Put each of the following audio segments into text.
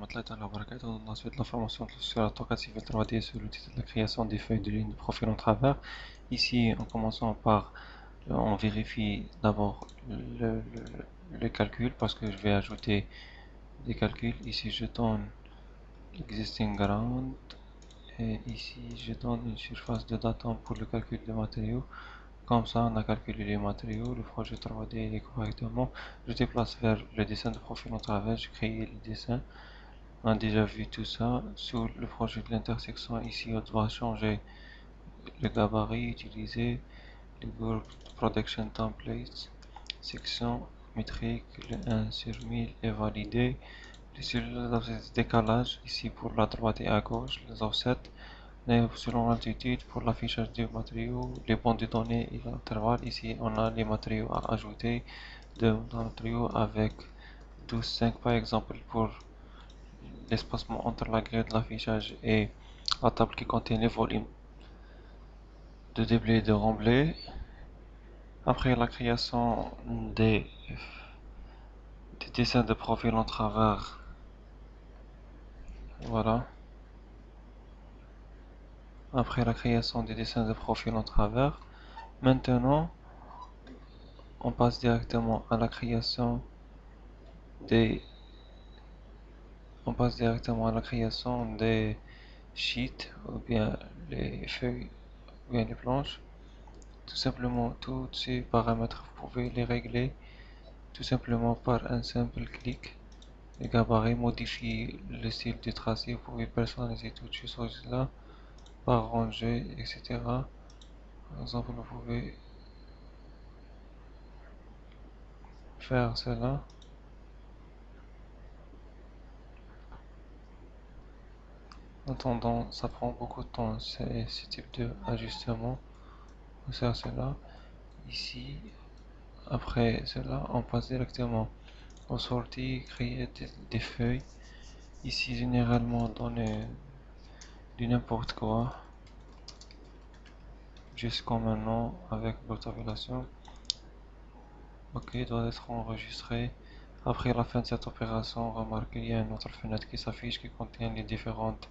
warahmatullahi wabarakatuh. Dans la suite de la formation sur l'AutoCAD Civil 3D sur l'outil de la création des feuilles de ligne de profil en travers. Ici, en commençant par, on vérifie d'abord le calcul parce que je vais ajouter des calculs. Ici, je donne existing ground et ici, je donne une surface de datum pour le calcul des matériaux. Comme ça, on a calculé les matériaux, le projet 3D est correctement. Je déplace vers le dessin de profil en travers, je crée le dessin. On a déjà vu tout ça. Sur le projet de l'intersection, ici, on doit changer le gabarit, utiliser le Group Production Templates, section métrique, le 1 sur 1000 est validé. Sur le décalage, ici pour la droite et à gauche, les offsets, selon l'altitude pour l'affichage des matériaux, les bandes de données et l'intervalle. Ici, on a les matériaux à ajouter, de matériaux avec 12,5 par exemple pour l'espacement entre la grille de l'affichage et la table qui contient les volumes de déblais et de remblais. Après la création des dessins de profil en travers, voilà. Après la création des dessins de profil en travers, maintenant on passe directement à la création des sheets ou bien les feuilles ou bien les planches. Tout simplement, tous ces paramètres, vous pouvez les régler tout simplement par un simple clic. Les gabarits, modifier le style du tracé, vous pouvez personnaliser toutes ces choses-là par ranger, etc. Par exemple, vous pouvez faire cela. En attendant, ça prend beaucoup de temps, ce type d'ajustement. On va faire cela. Ici, après cela, on passe directement aux sorties, créer des feuilles. Ici, généralement, donner du n'importe quoi. Jusqu'à maintenant, avec l'autorisation. OK, doit être enregistré. Après la fin de cette opération, remarquez qu'il y a une autre fenêtre qui s'affiche qui contient les différentes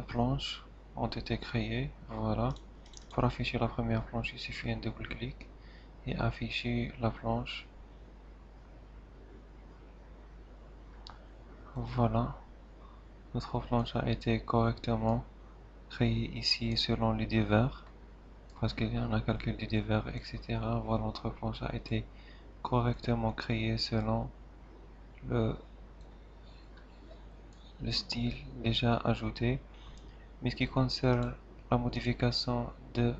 planches ont été créées. Voilà. Pour afficher la première planche, il suffit un double clic et afficher la planche. Voilà. Notre planche a été correctement créée ici selon les divers. Parce qu'il y en a calcul des divers, etc. Voilà, notre planche a été correctement créée selon le style déjà ajouté. Mais ce qui concerne la modification de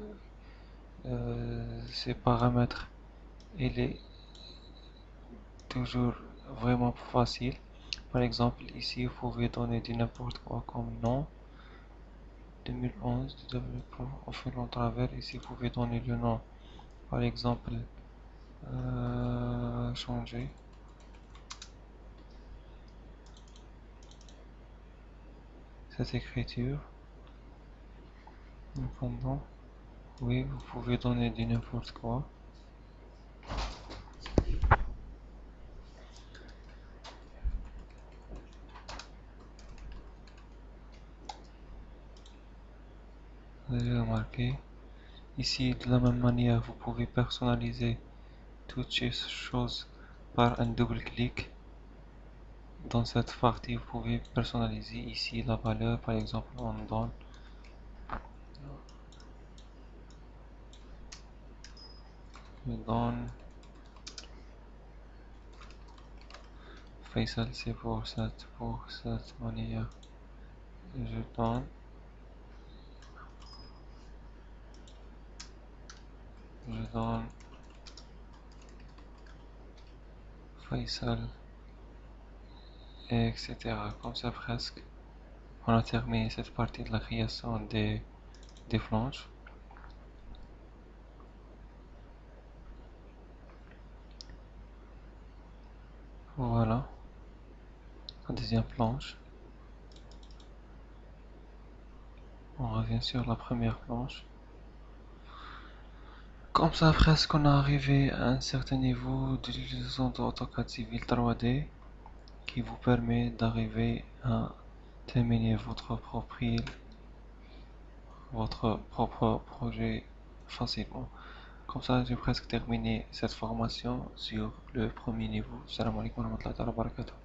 ces paramètres, il est toujours vraiment facile. Par exemple, ici, vous pouvez donner du n'importe quoi comme nom. 2011, on fait en travers. Ici, vous pouvez donner le nom. Par exemple, changer cette écriture. Cependant, oui, vous pouvez donner du n'importe quoi. Vous avez remarqué. Ici, de la même manière, vous pouvez personnaliser toutes ces choses par un double clic. Dans cette partie, vous pouvez personnaliser ici la valeur. Par exemple, on donne Faisal, c'est pour cette manière. Je donne Faisal, etc. Comme ça, presque. On a terminé cette partie de la création des planches. Voilà. La deuxième planche. On revient sur la première planche. Comme ça, presque on est arrivé à un certain niveau d'utilisation d'AutoCAD Civil 3D. qui vous permet d'arriver à terminer votre propre projet facilement. Comme ça, j'ai presque terminé cette formation sur le premier niveau. Salam alaikum wa rahmatullahi wa barakatuh.